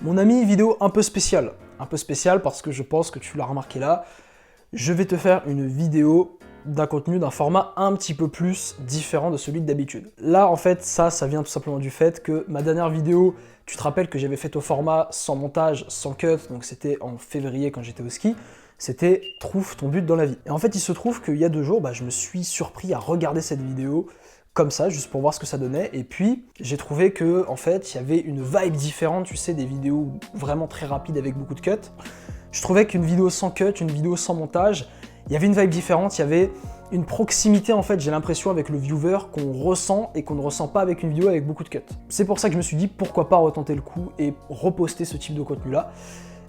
Mon ami, vidéo un peu spéciale. Un peu spéciale parce que je pense que tu l'as remarqué là. Je vais te faire une vidéo d'un contenu, d'un format un petit peu plus différent de celui d'habitude. Là, en fait, ça vient tout simplement du fait que ma dernière vidéo, tu te rappelles que j'avais fait au format sans montage, sans cut, donc c'était en février quand j'étais au ski, c'était « Trouve ton but dans la vie ». Et en fait, il se trouve qu'il y a 2 jours, je me suis surpris à regarder cette vidéo comme ça, juste pour voir ce que ça donnait, et puis j'ai trouvé que, en fait, il y avait une vibe différente, tu sais, des vidéos vraiment très rapides avec beaucoup de cuts. Je trouvais qu'une vidéo sans cut, une vidéo sans montage, il y avait une vibe différente, il y avait une proximité, en fait, j'ai l'impression, avec le viewer qu'on ressent et qu'on ne ressent pas avec une vidéo avec beaucoup de cuts. C'est pour ça que je me suis dit, pourquoi pas retenter le coup et reposter ce type de contenu-là.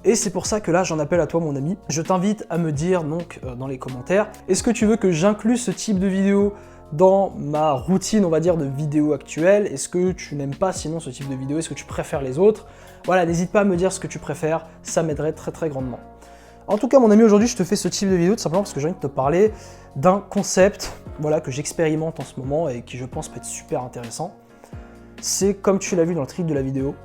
Et c'est pour ça que là, j'en appelle à toi, mon ami. Je t'invite à me dire, donc, dans les commentaires, est-ce que tu veux que j'inclue ce type de vidéo dans ma routine, on va dire, de vidéo actuelle? Est-ce que tu n'aimes pas sinon ce type de vidéo? Est-ce que tu préfères les autres? Voilà, n'hésite pas à me dire ce que tu préfères, ça m'aiderait très très grandement. En tout cas, mon ami, aujourd'hui, je te fais ce type de vidéo tout simplement parce que j'ai envie de te parler d'un concept, voilà, que j'expérimente en ce moment et qui, je pense, peut être super intéressant. C'est, comme tu l'as vu dans le titre de la vidéo,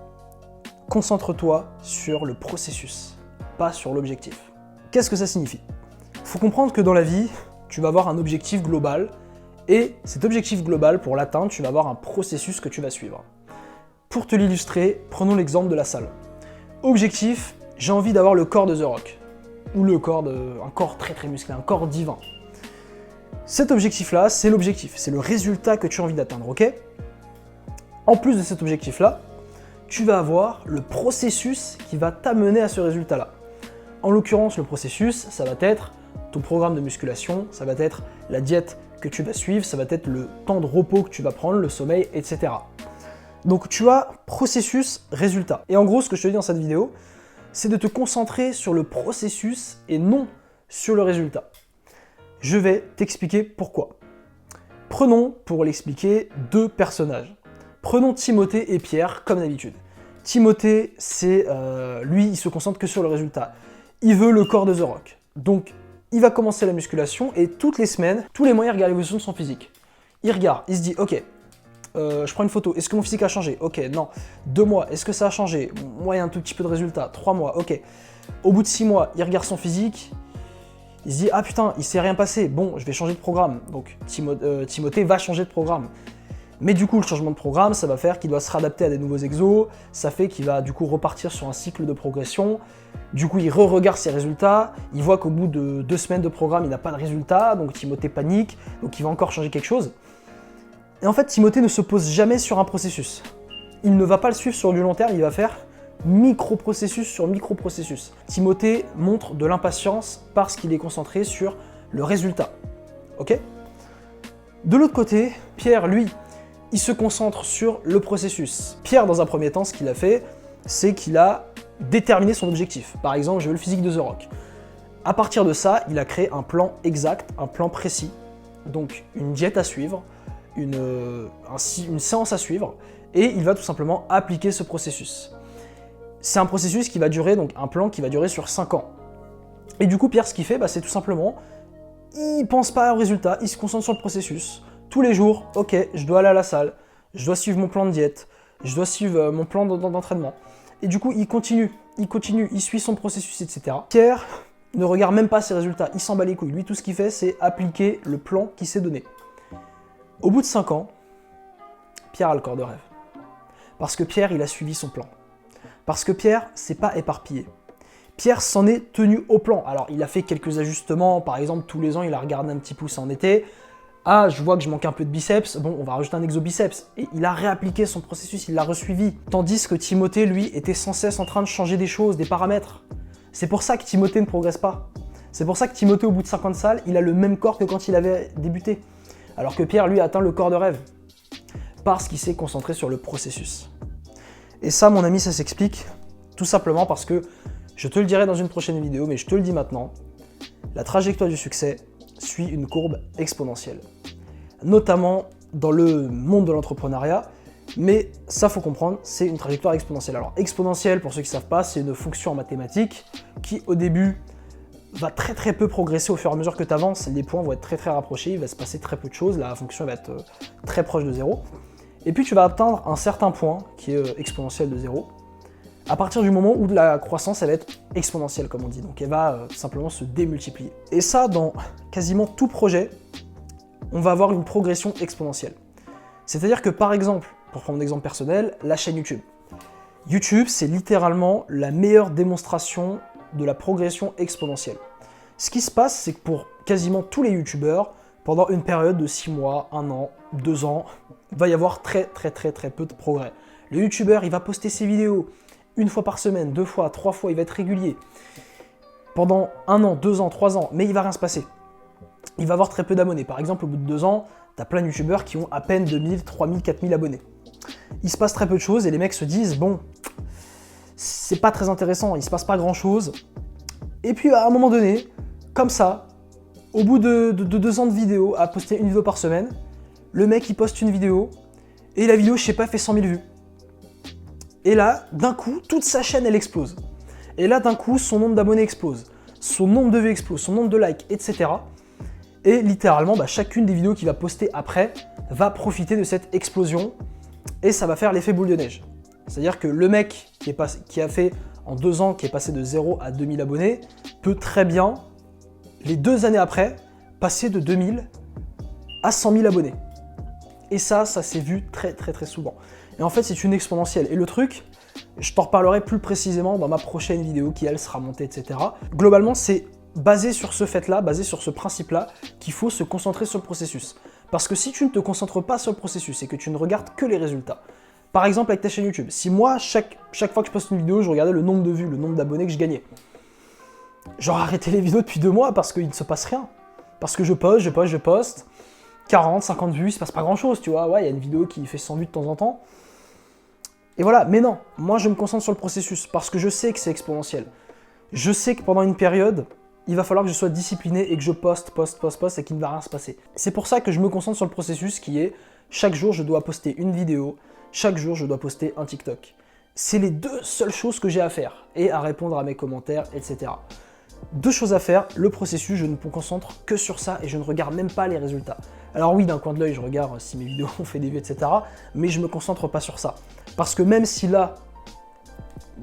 concentre-toi sur le processus, pas sur l'objectif. Qu'est-ce que ça signifie? Il faut comprendre que dans la vie, tu vas avoir un objectif global, et cet objectif global, pour l'atteindre, tu vas avoir un processus que tu vas suivre. Pour te l'illustrer, prenons l'exemple de la salle. Objectif, j'ai envie d'avoir le corps de The Rock, ou un corps très très musclé, un corps divin. Cet objectif-là, c'est l'objectif, c'est le résultat que tu as envie d'atteindre, ok? En plus de cet objectif-là, tu vas avoir le processus qui va t'amener à ce résultat-là. En l'occurrence, le processus, ça va être ton programme de musculation, ça va être la diète que tu vas suivre, ça va être le temps de repos que tu vas prendre, le sommeil, etc. Donc tu as processus, résultat. Et en gros, ce que je te dis dans cette vidéo, c'est de te concentrer sur le processus et non sur le résultat. Je vais t'expliquer pourquoi. Prenons, pour l'expliquer, 2 personnages. Prenons Timothée et Pierre, comme d'habitude. Timothée, lui, il se concentre que sur le résultat. Il veut le corps de The Rock. Donc, il va commencer la musculation et toutes les semaines, tous les mois, il regarde l'évolution de son physique. Il regarde, il se dit, ok, je prends une photo, est-ce que mon physique a changé? Ok, non. 2 mois, est-ce que ça a changé? Moi, il y a un tout petit peu de résultat. 3 mois, ok. Au bout de 6 mois, il regarde son physique, il se dit, ah putain, il s'est rien passé, bon, je vais changer de programme. Donc, Timothée va changer de programme. Mais du coup, le changement de programme, ça va faire qu'il doit se réadapter à des nouveaux exos, ça fait qu'il va du coup repartir sur un cycle de progression, du coup il re-regarde ses résultats, il voit qu'au bout de 2 semaines de programme, il n'a pas de résultat, donc Timothée panique, donc il va encore changer quelque chose. Et en fait, Timothée ne se pose jamais sur un processus. Il ne va pas le suivre sur du long terme, il va faire micro-processus sur micro-processus. Timothée montre de l'impatience parce qu'il est concentré sur le résultat. Ok? De l'autre côté, Pierre, lui, il se concentre sur le processus. Pierre, dans un premier temps, ce qu'il a fait, c'est qu'il a déterminé son objectif. Par exemple, je veux le physique de The Rock. À partir de ça, il a créé un plan exact, un plan précis. Donc, une diète à suivre, une séance à suivre, et il va tout simplement appliquer ce processus. C'est un processus qui va durer, donc un plan qui va durer sur 5 ans. Et du coup, Pierre, ce qu'il fait, c'est tout simplement, il pense pas au résultat, il se concentre sur le processus. Tous les jours, ok, je dois aller à la salle, je dois suivre mon plan de diète, je dois suivre mon plan d'entraînement. Et du coup, il continue, il suit son processus, etc. Pierre ne regarde même pas ses résultats, il s'en bat les couilles. Lui, tout ce qu'il fait, c'est appliquer le plan qui s'est donné. Au bout de 5 ans, Pierre a le corps de rêve. Parce que Pierre, il a suivi son plan. Parce que Pierre, c'est pas éparpillé. Pierre s'en est tenu au plan. Alors, il a fait quelques ajustements. Par exemple, tous les ans, il a regardé un petit pouce en été. Ah, je vois que je manque un peu de biceps, bon, on va rajouter un exobiceps. Et il a réappliqué son processus, il l'a resuivi. Tandis que Timothée, lui, était sans cesse en train de changer des choses, des paramètres. C'est pour ça que Timothée ne progresse pas. C'est pour ça que Timothée, au bout de 50 salles, il a le même corps que quand il avait débuté. Alors que Pierre, lui, a atteint le corps de rêve. Parce qu'il s'est concentré sur le processus. Et ça, mon ami, ça s'explique tout simplement parce que, je te le dirai dans une prochaine vidéo, mais je te le dis maintenant, la trajectoire du succès suit une courbe exponentielle. Notamment dans le monde de l'entrepreneuriat, mais ça faut comprendre, c'est une trajectoire exponentielle. Alors exponentielle, pour ceux qui ne savent pas, c'est une fonction en mathématiques qui au début va très très peu progresser au fur et à mesure que tu avances, les points vont être très très rapprochés, il va se passer très peu de choses, la fonction va être très proche de 0. Et puis tu vas atteindre un certain point qui est exponentiel de 0, À partir du moment où la croissance, elle va être exponentielle, comme on dit. Donc elle va simplement se démultiplier. Et ça, dans quasiment tout projet, on va avoir une progression exponentielle. C'est-à-dire que par exemple, pour prendre un exemple personnel, la chaîne YouTube. YouTube, c'est littéralement la meilleure démonstration de la progression exponentielle. Ce qui se passe, c'est que pour quasiment tous les YouTubeurs, pendant une période de 6 mois, 1 an, 2 ans, il va y avoir très peu de progrès. Le YouTubeur, il va poster ses vidéos 1 fois par semaine, 2 fois, 3 fois, il va être régulier. Pendant 1 an, 2 ans, 3 ans, mais il va rien se passer. Il va avoir très peu d'abonnés. Par exemple, au bout de 2 ans, t'as plein de YouTubeurs qui ont à peine 2000, 3000, 4000 abonnés. Il se passe très peu de choses et les mecs se disent, bon, c'est pas très intéressant, il se passe pas grand chose. Et puis à un moment donné, comme ça, au bout de 2 ans de vidéo, à poster une vidéo par semaine, le mec il poste une vidéo, et la vidéo, je sais pas, fait 100 000 vues. Et là, d'un coup, toute sa chaîne, elle explose. Et là, d'un coup, son nombre d'abonnés explose, son nombre de vues explose, son nombre de likes, etc. Et littéralement, chacune des vidéos qu'il va poster après va profiter de cette explosion, et ça va faire l'effet boule de neige. C'est-à-dire que le mec qui a fait en 2 ans, qui est passé de 0 à 2000 abonnés, peut très bien, les 2 années après, passer de 2000 à 100 000 abonnés. Et ça s'est vu très souvent. Et en fait, c'est une exponentielle. Et le truc, je t'en reparlerai plus précisément dans ma prochaine vidéo qui, elle, sera montée, etc. Globalement, c'est basé sur ce fait-là, basé sur ce principe-là, qu'il faut se concentrer sur le processus. Parce que si tu ne te concentres pas sur le processus et que tu ne regardes que les résultats, par exemple avec ta chaîne YouTube, si moi, chaque fois que je poste une vidéo, je regardais le nombre de vues, le nombre d'abonnés que je gagnais, j'aurais arrêté les vidéos depuis 2 mois parce qu'il ne se passe rien. Parce que je poste, 40, 50 vues, il se passe pas grand chose, tu vois. Ouais, il y a une vidéo qui fait 100 vues de temps en temps. Et voilà, mais non, moi je me concentre sur le processus parce que je sais que c'est exponentiel. Je sais que pendant une période, il va falloir que je sois discipliné et que je poste et qu'il ne va rien se passer. C'est pour ça que je me concentre sur le processus qui est chaque jour je dois poster une vidéo, chaque jour je dois poster un TikTok. C'est les 2 seules choses que j'ai à faire et à répondre à mes commentaires, etc. 2 choses à faire, le processus, je ne me concentre que sur ça et je ne regarde même pas les résultats. Alors oui, d'un coin de l'œil, je regarde si mes vidéos ont fait des vues, etc. Mais je ne me concentre pas sur ça. Parce que même si là,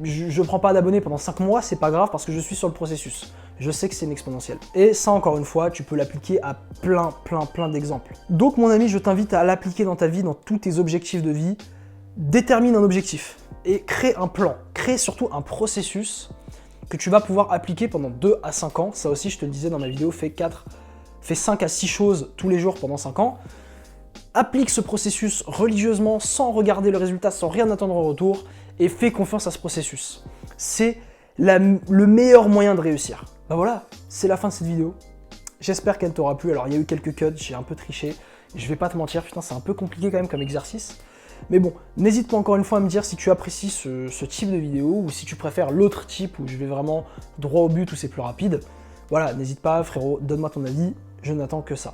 je ne prends pas d'abonnés pendant 5 mois, c'est pas grave parce que je suis sur le processus. Je sais que c'est une exponentielle. Et ça, encore une fois, tu peux l'appliquer à plein d'exemples. Donc mon ami, je t'invite à l'appliquer dans ta vie, dans tous tes objectifs de vie. Détermine un objectif et crée un plan. Crée surtout un processus que tu vas pouvoir appliquer pendant 2 à 5 ans. Ça aussi, je te le disais dans ma vidéo, fais 5 à 6 choses tous les jours pendant 5 ans. Applique ce processus religieusement, sans regarder le résultat, sans rien attendre en retour, et fais confiance à ce processus. C'est le meilleur moyen de réussir. Voilà, c'est la fin de cette vidéo. J'espère qu'elle t'aura plu. Alors, il y a eu quelques cuts, j'ai un peu triché. Je vais pas te mentir, putain, c'est un peu compliqué quand même comme exercice. Mais bon, n'hésite pas encore une fois à me dire si tu apprécies ce type de vidéo ou si tu préfères l'autre type où je vais vraiment droit au but, où c'est plus rapide. Voilà, n'hésite pas, frérot, donne-moi ton avis, je n'attends que ça.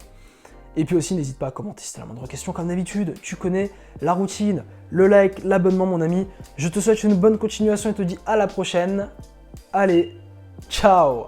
Et puis aussi, n'hésite pas à commenter si tu as la moindre question comme d'habitude. Tu connais la routine, le like, l'abonnement, mon ami. Je te souhaite une bonne continuation et te dis à la prochaine. Allez, ciao!